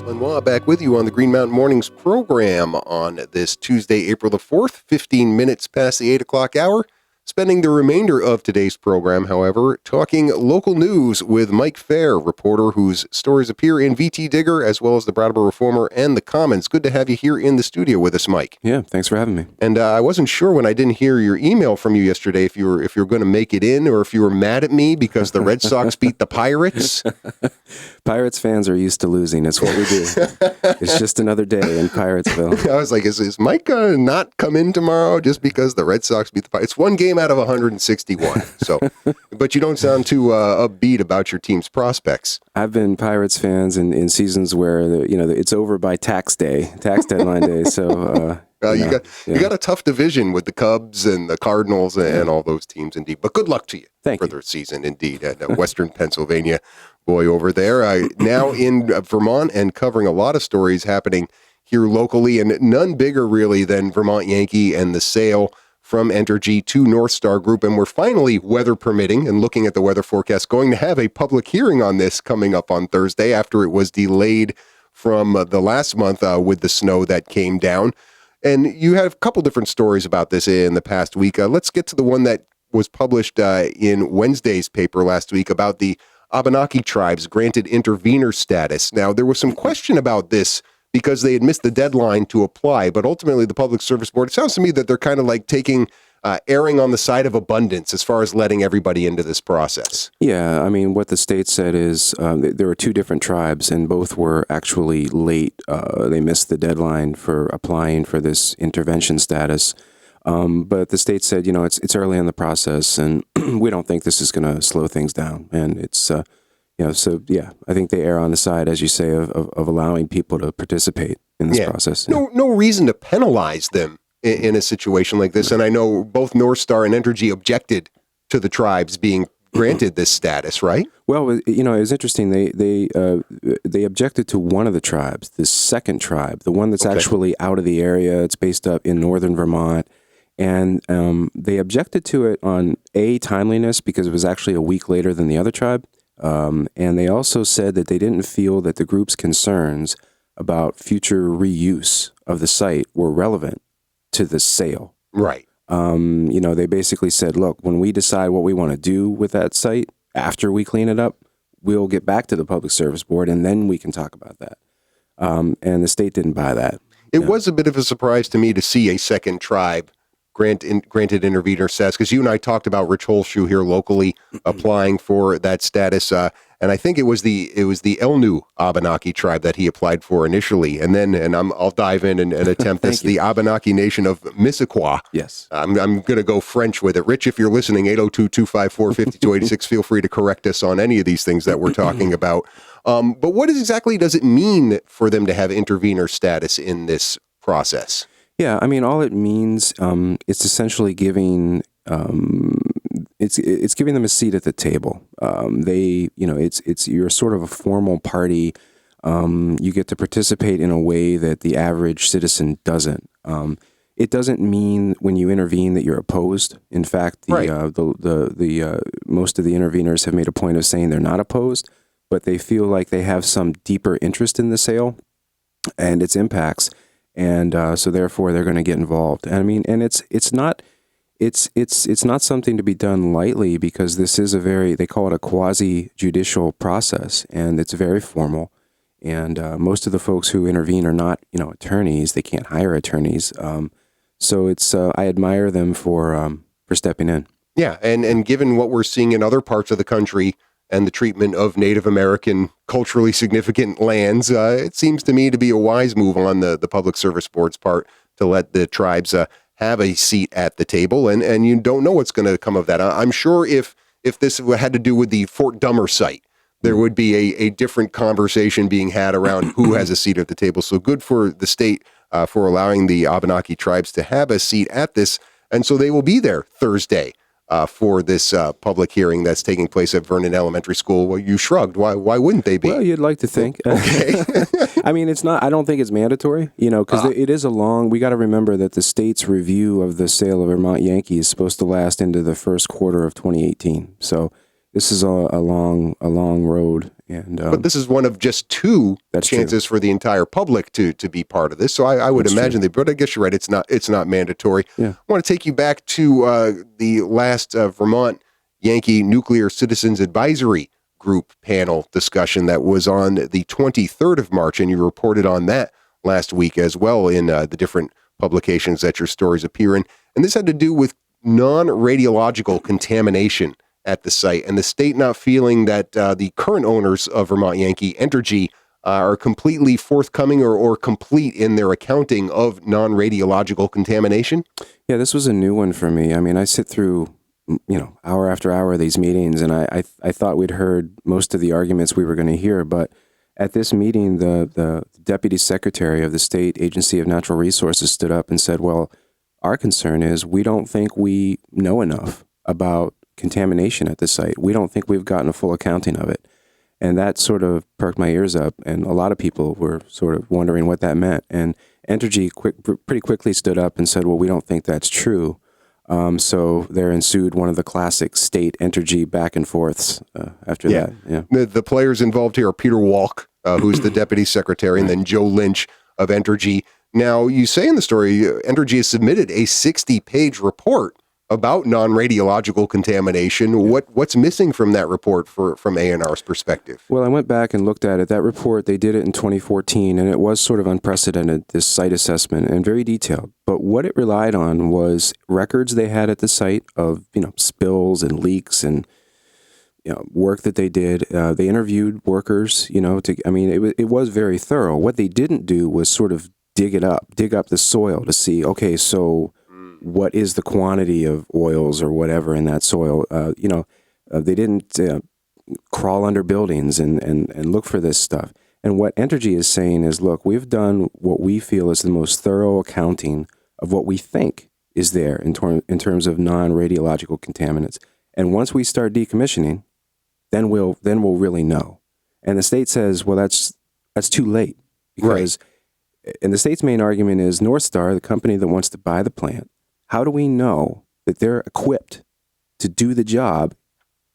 Lenois back with you on the Green Mountain Mornings program on this Tuesday, April the 4th, 15 minutes past the 8 o'clock hour. Spending the remainder of today's program, however, talking local news with Mike Faher, reporter whose stories appear in VTDigger as well as the Brattleboro Reformer and the Commons. Good to have you here in the studio with us, Mike. Yeah, thanks for having me. And I wasn't sure when I didn't hear your email from you yesterday if you were going to make it in or if you were mad at me because the Red Sox beat the Pirates. Pirates fans are used to losing. It's what we do. It's just another day in Piratesville. I was like, is Mike going to not come in tomorrow just because the Red Sox beat the Pirates? It's one game out of 161. So, but you don't sound too upbeat about your team's prospects. I've been Pirates fans in seasons where it's over by tax deadline day. So you got a tough division with the Cubs and the Cardinals and all those teams, indeed. But good luck to you for the season, indeed, at Western Pennsylvania. Boy, over there. Now in Vermont and covering a lot of stories happening here locally, and none bigger really than Vermont Yankee and the sale from Entergy to North Star Group. And we're finally, weather permitting and looking at the weather forecast, going to have a public hearing on this coming up on Thursday after it was delayed from the last month with the snow that came down. And you have a couple different stories about this in the past week. Let's get to the one that was published in Wednesday's paper last week about the Abenaki tribes granted intervener status. Now, there was some question about this because they had missed the deadline to apply, but ultimately the Public Service Board, it sounds to me that they're kind of like erring on the side of abundance as far as letting everybody into this process. Yeah, I mean, what the state said is there were two different tribes, and both were actually late. They missed the deadline for applying for this intervention status. But the state said, it's early in the process, and we don't think this is going to slow things down. And it's, I think they err on the side, as you say, of allowing people to participate in this process. No reason to penalize them in a situation like this. And I know both North Star and Entergy objected to the tribes being granted this status, right? Well, it was interesting. They objected to one of the tribes, the second tribe, the one that's actually out of the area. It's based up in northern Vermont. And they objected to it on timeliness because it was actually a week later than the other tribe. And they also said that they didn't feel that the group's concerns about future reuse of the site were relevant to the sale. Right. They basically said, look, when we decide what we want to do with that site after we clean it up, we'll get back to the Public Service Board and then we can talk about that. And the state didn't buy that. It was a bit of a surprise to me to see a second tribe granted intervener status, because you and I talked about Rich Holshoe here locally applying for that status, and I think it was the Elnu Abenaki tribe that he applied for initially, and I'll dive in and attempt this, the Abenaki Nation of Missisquoi. Yes. I'm going to go French with it. Rich, if you're listening, 802-254-5286, feel free to correct us on any of these things that we're talking about. But what exactly does it mean for them to have intervener status in this process? Yeah, I mean, all it means, it's essentially giving, it's giving them a seat at the table. You're sort of a formal party. You get to participate in a way that the average citizen doesn't. It doesn't mean when you intervene that you're opposed. In fact, most of the interveners have made a point of saying they're not opposed, but they feel like they have some deeper interest in the sale and its impacts. And so therefore they're going to get involved. And I mean, and it's not something to be done lightly, because this is they call it a quasi-judicial process, and it's very formal. And most of the folks who intervene are not, attorneys. They can't hire attorneys. So it's I admire them for stepping in. Yeah, and given what we're seeing in other parts of the country and the treatment of Native American culturally significant lands, it seems to me to be a wise move on the Public Service Board's part to let the tribes have a seat at the table, and you don't know what's going to come of that. I'm sure if this had to do with the Fort Dummer site there would be a different conversation being had around who has a seat at the table. So good for the state for allowing the Abenaki tribes to have a seat at this. And so they will be there Thursday for this public hearing that's taking place at Vernon Elementary School. Well, you shrugged. Why wouldn't they be? Well, you'd like to think. Okay. I mean, it's not, I don't think it's mandatory, because it is we got to remember that the state's review of the sale of Vermont Yankee is supposed to last into the first quarter of 2018. So this is a long road. And but this is one of just two chances for the entire public to be part of this. So I would imagine but I guess you're right. It's not mandatory. Yeah. I want to take you back to the last Vermont Yankee Nuclear Citizens Advisory Group panel discussion that was on the 23rd of March, and you reported on that last week as well in the different publications that your stories appear in. And this had to do with non-radiological contamination at the site, and the state not feeling that the current owners of Vermont Yankee, Entergy, are completely forthcoming or complete in their accounting of non-radiological contamination? Yeah, this was a new one for me. I mean, I sit through, hour after hour of these meetings, and I thought we'd heard most of the arguments we were going to hear, but at this meeting, the Deputy Secretary of the State Agency of Natural Resources stood up and said, well, our concern is we don't think we know enough about contamination at the site. We don't think we've gotten a full accounting of it. And that sort of perked my ears up, and a lot of people were sort of wondering what that meant. And Entergy pretty quickly stood up and said, well, we don't think that's true. So there ensued one of the classic state Entergy back and forths after that. Yeah. The players involved here are Peter Walk, who's the Deputy Secretary, and then Joe Lynch of Entergy. Now, you say in the story, Entergy has submitted a 60-page report about non-radiological contamination. What's missing from that report from A&R's perspective? Well, I went back and looked at it. That report, they did it in 2014, and it was sort of unprecedented, this site assessment, and very detailed. But what it relied on was records they had at the site of, spills and leaks and, work that they did. They interviewed workers, it was very thorough. What they didn't do was sort of dig up the soil to see, okay, so what is the quantity of oils or whatever in that soil? They didn't crawl under buildings and look for this stuff. And what Entergy is saying is, look, we've done what we feel is the most thorough accounting of what we think is there in terms of non-radiological contaminants. And once we start decommissioning, then we'll really know. And the state says, well, that's too late, because and the state's main argument is North Star, the company that wants to buy the plant, how do we know that they're equipped to do the job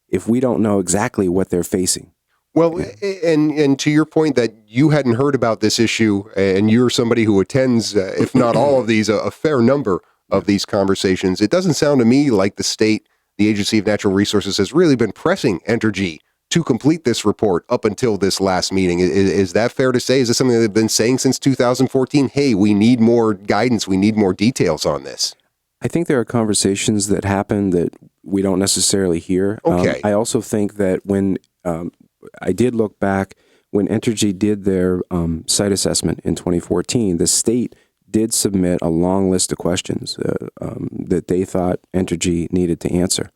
if we don't know exactly what they're facing? Well, and to your point that you hadn't heard about this issue, and you're somebody who attends, if not all of these, a fair number of these conversations, it doesn't sound to me like the state, the Agency of Natural Resources, has really been pressing Entergy to complete this report up until this last meeting. Is that fair to say? Is this something they've been saying since 2014? Hey, we need more guidance. We need more details on this. I think there are conversations that happen that we don't necessarily hear. Okay. I also think that when I did look back, when Entergy did their site assessment in 2014, the state did submit a long list of questions that they thought Entergy needed to answer.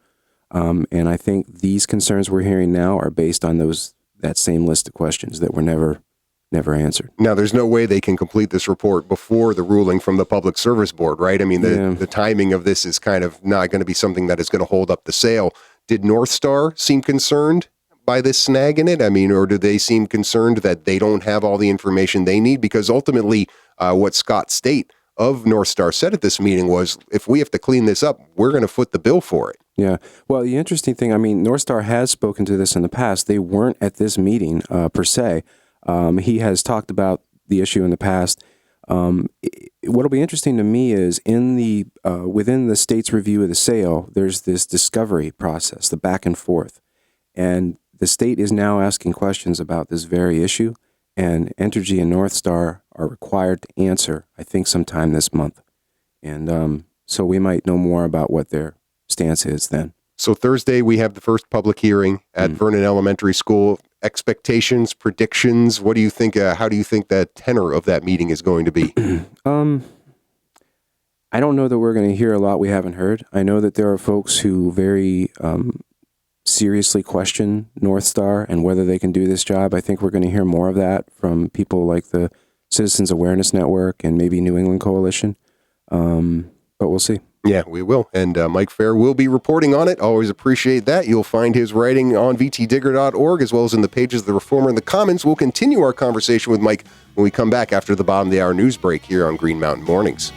And I think these concerns we're hearing now are based on that same list of questions that were never answered. Now, there's no way they can complete this report before the ruling from the Public Service Board, right? I mean, the timing of this is kind of not going to be something that is going to hold up the sale. Did North Star seem concerned by this snag in it? I mean, or do they seem concerned that they don't have all the information they need? Because ultimately, what Scott State of North Star said at this meeting was, if we have to clean this up, we're going to foot the bill for it. Yeah. Well, the interesting thing, I mean, North Star has spoken to this in the past. They weren't at this meeting per se. He has talked about the issue in the past. What'll be interesting to me is within the state's review of the sale, there's this discovery process, the back and forth. And the state is now asking questions about this very issue, and Entergy and North Star are required to answer, I think, sometime this month. And so we might know more about what their stance is then. So Thursday, we have the first public hearing at Vernon Elementary School. Expectations, predictions, what do you think, how do you think that tenor of that meeting is going to be? I don't know that we're going to hear a lot we haven't heard. I know that there are folks who very seriously question North Star and whether they can do this job. I think we're going to hear more of that from people like the Citizens Awareness Network and maybe New England Coalition. But we'll see. Yeah, we will. And Mike Faher will be reporting on it. Always appreciate that. You'll find his writing on VTDigger.org as well as in the pages of the Reformer and the Commons. We'll continue our conversation with Mike when we come back after the bottom of the hour news break here on Green Mountain Mornings.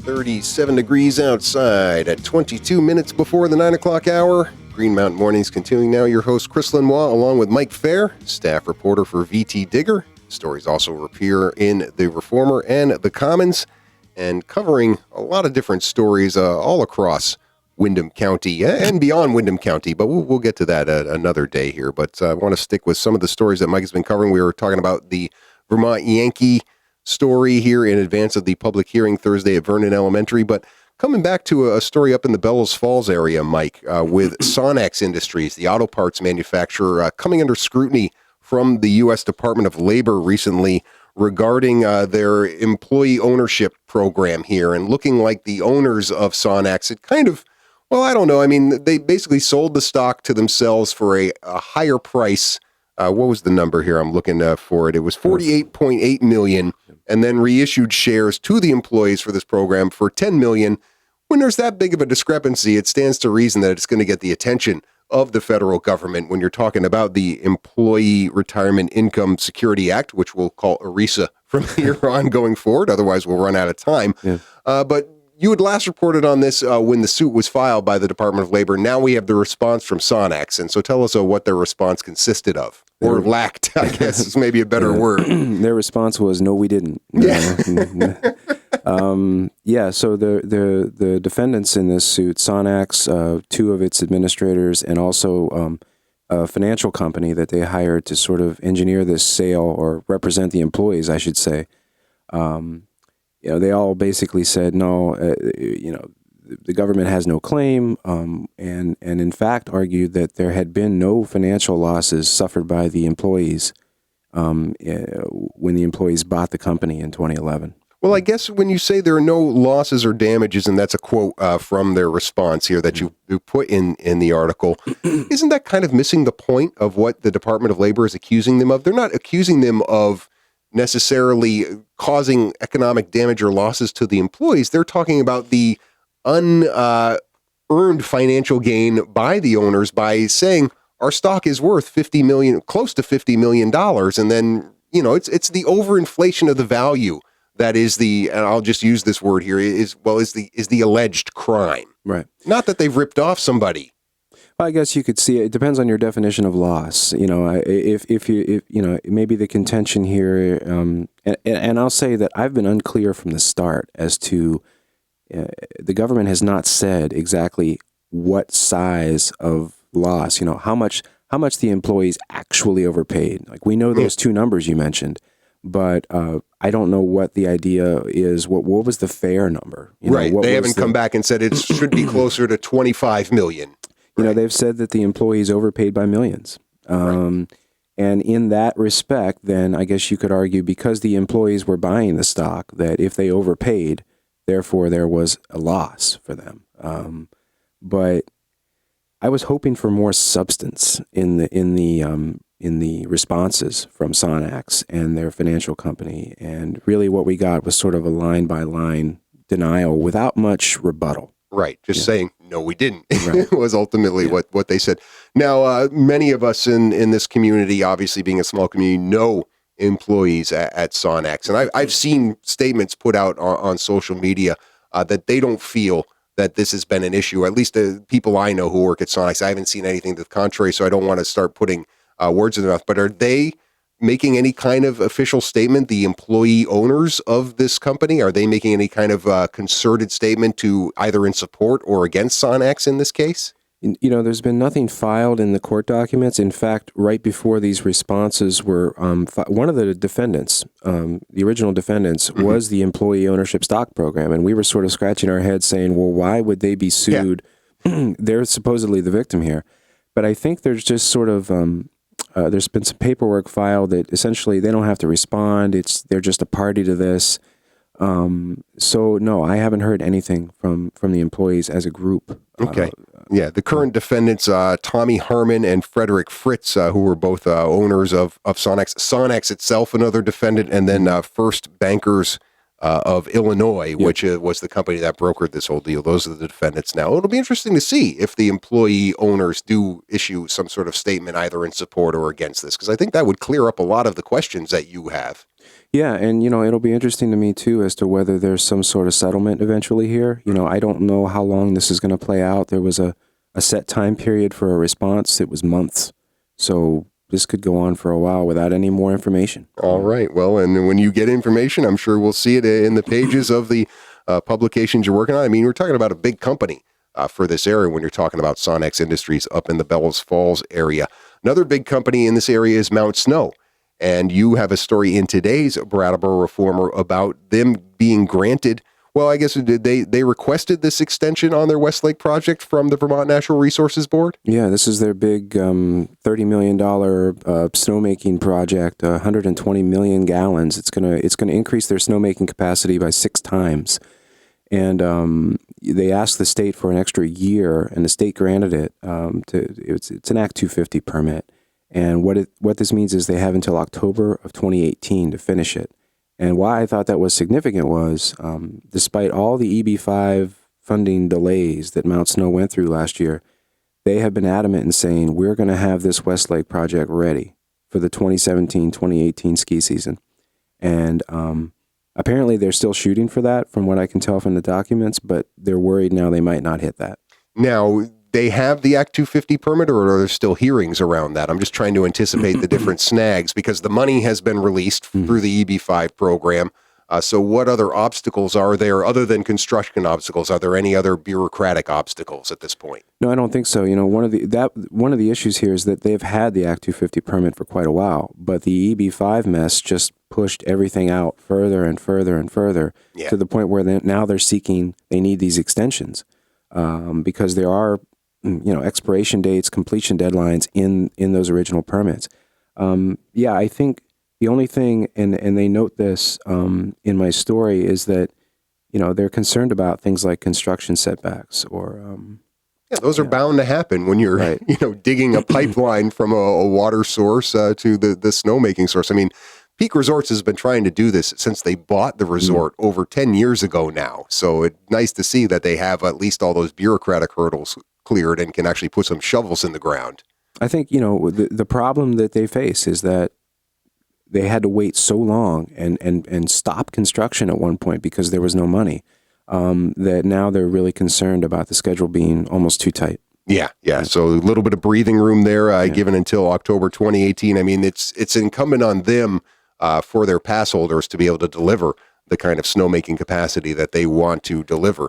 37 degrees outside at 22 minutes before the 9 o'clock hour. Green Mountain Mornings continuing now. Your host, Chris Lenois, along with Mike Faher, staff reporter for VTDigger. Stories also appear in the Reformer and the Commons, and covering a lot of different stories all across Windham County and beyond Windham County, but we'll get to that another day here. But I want to stick with some of the stories that Mike has been covering. We were talking about the Vermont Yankee story here in advance of the public hearing Thursday at Vernon Elementary, but coming back to a story up in the Bellows Falls area, Mike, with Sonnax Industries, the auto parts manufacturer, coming under scrutiny from the U.S. Department of Labor recently regarding their employee ownership program here, and looking like the owners of Sonnax, it kind of, well, I don't know. I mean, they basically sold the stock to themselves for a higher price. What was the number here? I'm looking for it. It was $48.8 million, and then reissued shares to the employees for this program for $10 million. When there's that big of a discrepancy, it stands to reason that it's going to get the attention of the federal government when you're talking about the Employee Retirement Income Security Act, which we'll call ERISA from here on going forward. Otherwise, we'll run out of time. Yeah. But you had last reported on this when the suit was filed by the Department of Labor. Now we have the response from Sonnax. And so tell us what their response consisted of, or lacked, I guess is maybe a better word. Their response was, no, we didn't. So the defendants in this suit, Sonnax, two of its administrators, and also a financial company that they hired to sort of engineer this sale or represent the employees, I should say. They all basically said, no, the government has no claim, and in fact argued that there had been no financial losses suffered by the employees when the employees bought the company in 2011. Well, I guess when you say there are no losses or damages, and that's a quote from their response here that you put in the article, isn't that kind of missing the point of what the Department of Labor is accusing them of? They're not accusing them of necessarily causing economic damage or losses to the employees. They're talking about the unearned financial gain by the owners by saying our stock is worth close to $50 million. And then, it's the overinflation of the value that is and I'll just use this word here, is the alleged crime. Right. Not that they've ripped off somebody. Well, I guess you could see it depends on your definition of loss. If maybe the contention here, and I'll say that I've been unclear from the start as to the government has not said exactly what size of loss, how much the employees actually overpaid. Like, we know those two numbers you mentioned, but I don't know what the idea is. What was the fair number? Right. They haven't come back and said it should be closer to $25 million. They've said that the employees overpaid by millions. Right. And in that respect, then I guess you could argue because the employees were buying the stock, that if they overpaid, therefore there was a loss for them. But I was hoping for more substance in the responses from Sonnax and their financial company. And really what we got was sort of a line-by-line denial without much rebuttal. Right. Just saying, no, we didn't, right. was ultimately what they said. Now, many of us in this community, obviously being a small community, know employees at Sonnax. And I've seen statements put out on social media that they don't feel that this has been an issue. At least the people I know who work at Sonnax, I haven't seen anything to the contrary, so I don't want to start putting words in their mouth. But are they making any kind of official statement, the employee owners of this company? Are they making any kind of concerted statement to either in support or against Sonnax in this case? There's been nothing filed in the court documents. In fact, right before these responses were, one of the defendants, the original defendants, was the employee ownership stock program. And we were sort of scratching our heads saying, well, why would they be sued? Yeah. They're supposedly the victim here. But I think there's just sort of, there's been some paperwork filed that essentially they don't have to respond. They're just a party to this. So no, I haven't heard anything from the employees as a group. Okay. Yeah, the current defendants, Tommy Harmon and Frederick Fritz, who were both owners of Sonnax. Sonnax itself, another defendant, and then First Bankers of Illinois, which was the company that brokered this whole deal. Those are the defendants now. It'll be interesting to see if the employee owners do issue some sort of statement either in support or against this, because I think that would clear up a lot of the questions that you have. Yeah, and it'll be interesting to me too as to whether there's some sort of settlement eventually here. I don't know how long this is going to play out. There was a set time period for a response. It was months. So this could go on for a while without any more information. All right. Well, and when you get information, I'm sure we'll see it in the pages of the publications you're working on. I mean, we're talking about a big company for this area when you're talking about Sonnax Industries up in the Bellows Falls area. Another big company in this area is Mount Snow. And you have a story in today's Brattleboro Reformer about them being granted. Well, I guess they requested this extension on their Westlake project from the Vermont Natural Resources Board? Yeah, this is their big $30 million snowmaking project, 120 million gallons. It's gonna increase their snowmaking capacity by 6 times. And they asked the state for an extra year, and the state granted it. It's an Act 250 permit. And what this means is they have until October of 2018 to finish it. And why I thought that was significant was, despite all the EB5 funding delays that Mount Snow went through last year, they have been adamant in saying, we're going to have this Westlake project ready for the 2017-2018 ski season. And apparently they're still shooting for that, from what I can tell from the documents, but they're worried now they might not hit that. Now, they have the Act 250 permit, or are there still hearings around that? I'm just trying to anticipate the different snags, because the money has been released through the EB5 program. So what other obstacles are there other than construction obstacles? Are there any other bureaucratic obstacles at this point? No, I don't think so. One of the issues here is that they've had the Act 250 permit for quite a while, but the EB5 mess just pushed everything out further and further and further to the point where now they need these extensions because there are expiration dates, completion deadlines in those original permits. I think the only thing, and they note this in my story, is that they're concerned about things like construction setbacks or. Those are bound to happen when you're digging a pipeline from a water source to the snowmaking source. I mean, Peak Resorts has been trying to do this since they bought the resort over 10 years ago now. So it's nice to see that they have at least all those bureaucratic hurdles cleared and can actually put some shovels in the ground. I think, the problem that they face is that they had to wait so long and stop construction at one point because there was no money, that now they're really concerned about the schedule being almost too tight. Yeah. So a little bit of breathing room there, given until October 2018. I mean, it's incumbent on them for their pass holders to be able to deliver the kind of snowmaking capacity that they want to deliver.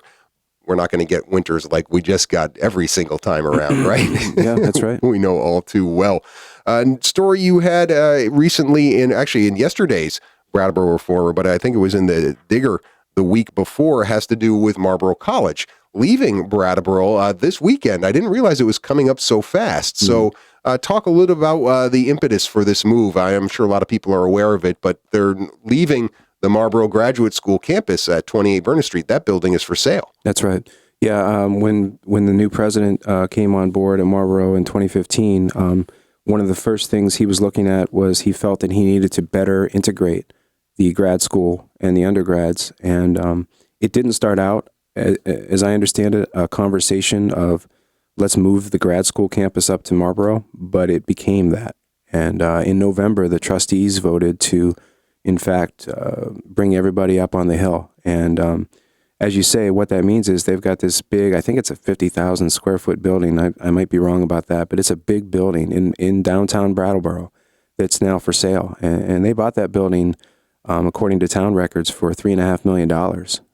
We're not going to get winters like we just got every single time around, right? Yeah, that's right. We know all too well. Story you had recently in yesterday's Brattleboro Reformer, but I think it was in the Digger the week before, has to do with Marlboro College leaving Brattleboro this weekend. I didn't realize it was coming up so fast. So talk a little about the impetus for this move. I am sure a lot of people are aware of it, but they're leaving the Marlboro Graduate School campus at 28 Vernon Street. That building is for sale. That's right. Yeah, when the new president came on board at Marlboro in 2015, one of the first things he was looking at was he felt that he needed to better integrate the grad school and the undergrads. And it didn't start out, as I understand it, a conversation of let's move the grad school campus up to Marlboro, but it became that. And in November, the trustees voted to, in fact, bring everybody up on the hill. And as you say, what that means is they've got this big, I think it's a 50,000 square foot building. I might be wrong about that, but it's a big building in downtown Brattleboro that's now for sale. And they bought that building, according to town records, for $3.5 million.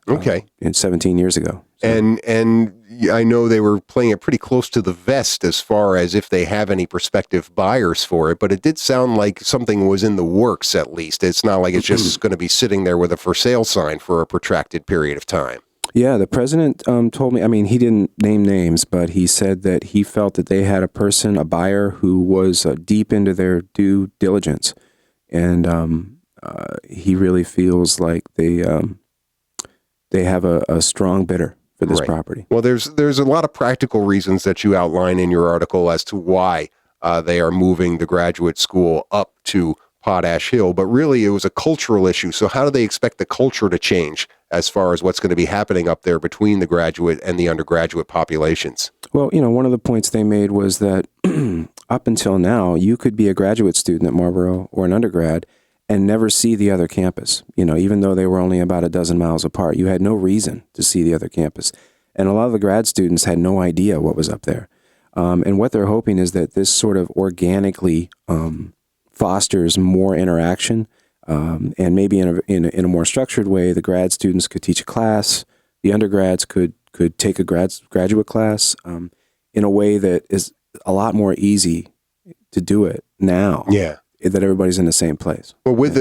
Okay. 17 years ago. So. And I know they were playing it pretty close to the vest as far as if they have any prospective buyers for it, but it did sound like something was in the works at least. It's not like it's just going to be sitting there with a for sale sign for a protracted period of time. Yeah, the president told me, I mean, he didn't name names, but he said that he felt that they had a buyer who was deep into their due diligence. And he really feels like they they have a strong bidder for this property. Well, there's a lot of practical reasons that you outline in your article as to why they are moving the graduate school up to Potash Hill, but really it was a cultural issue. So how do they expect the culture to change as far as what's going to be happening up there between the graduate and the undergraduate populations? Well, one of the points they made was that up until now, you could be a graduate student at Marlboro or an undergrad and never see the other campus. Even though they were only about a dozen miles apart, you had no reason to see the other campus. And a lot of the grad students had no idea what was up there. And what they're hoping is that this sort of organically fosters more interaction, and maybe in a more structured way, the grad students could teach a class, the undergrads could take a graduate class in a way that is a lot more easy to do it now. Yeah. That everybody's in the same place. Well, with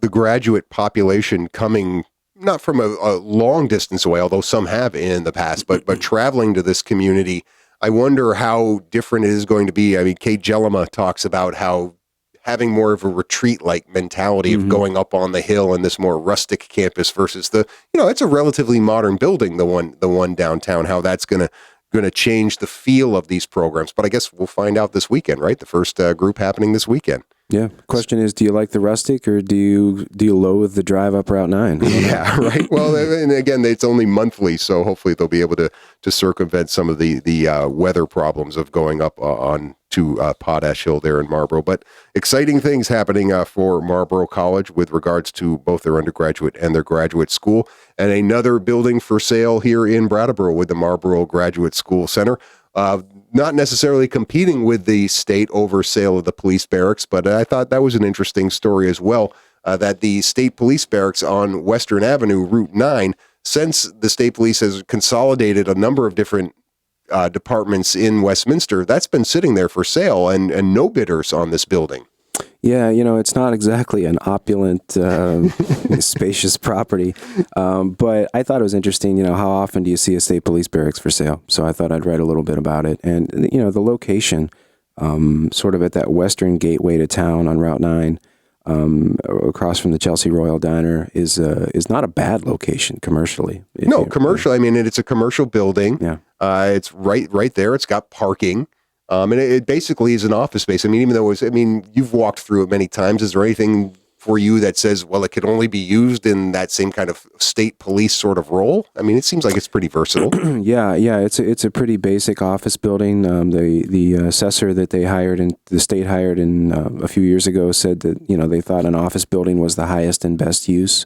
the graduate population coming not from a long distance away, although some have in the past, but traveling to this community, I wonder how different it is going to be. I mean, Kate Jellema talks about how having more of a retreat-like mentality of going up on the hill in this more rustic campus versus it's a relatively modern building, the one downtown, how that's going to change the feel of these programs. But I guess we'll find out this weekend, right? The first group happening this weekend. Yeah. Question is, do you like the rustic or do you loathe the drive up Route 9? Yeah, right. Well, and again, it's only monthly, so hopefully they'll be able to circumvent some of the weather problems of going up on to Potash Hill there in Marlboro. But exciting things happening for Marlboro College with regards to both their undergraduate and their graduate school. And another building for sale here in Brattleboro with the Marlboro Graduate School Center. Not necessarily competing with the state over sale of the police barracks, but I thought that was an interesting story as well, that the state police barracks on Western Avenue, Route 9, since the state police has consolidated a number of different departments in Westminster, that's been sitting there for sale and no bidders on this building. Yeah, it's not exactly an opulent, spacious property, but I thought it was interesting, how often do you see a state police barracks for sale? So I thought I'd write a little bit about it. And, the location, sort of at that western gateway to town on Route 9, across from the Chelsea Royal Diner is not a bad location commercially. No, commercial. I mean, it's a commercial building. Yeah. It's right there. It's got parking. And it basically is an office space. I mean, even though you've walked through it many times, is there anything for you that says, well, it could only be used in that same kind of state police sort of role? I mean, it seems like it's pretty versatile. Yeah. It's a pretty basic office building. The assessor that the state hired in a few years ago said that, they thought an office building was the highest and best use.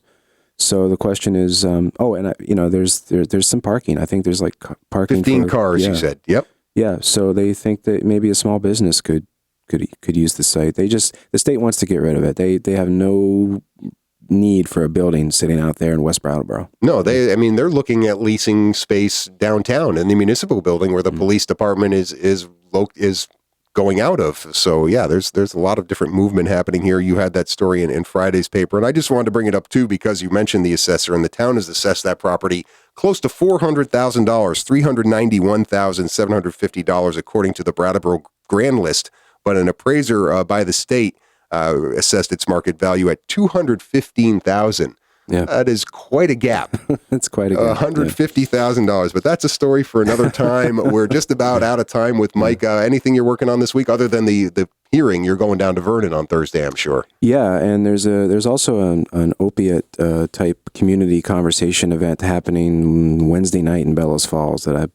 So the question is, there's some parking. I think there's like parking 15 cars, you said. Yep. Yeah, so they think that maybe a small business could use the site. The state wants to get rid of it. They have no need for a building sitting out there in West Brattleboro. No, they're looking at leasing space downtown in the municipal building where the police department is going out of. So yeah, there's a lot of different movement happening here. You had that story in Friday's paper, and I just wanted to bring it up too because you mentioned the assessor, and the town has assessed that property close to $400,000, $391,750 according to the Brattleboro Grand List, but an appraiser by the state assessed its market value at $215,000. Yeah. That is quite a gap. That's quite a gap. $150,000, but that's a story for another time. We're just about out of time with Mike. Anything you're working on this week other than the hearing? You're going down to Vernon on Thursday, I'm sure. Yeah, and there's also an opiate type community conversation event happening Wednesday night in Bellows Falls that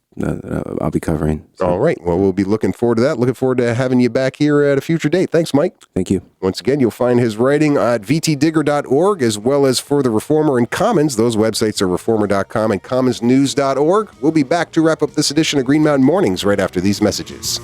I'll be covering. So. All right. Well, we'll be looking forward to that. Looking forward to having you back here at a future date. Thanks, Mike. Thank you. Once again, you'll find his writing at VTDigger.org as well as for the Reformer and Commons. Those websites are reformer.com and commonsnews.org. We'll be back to wrap up this edition of Green Mountain Mornings right after these messages.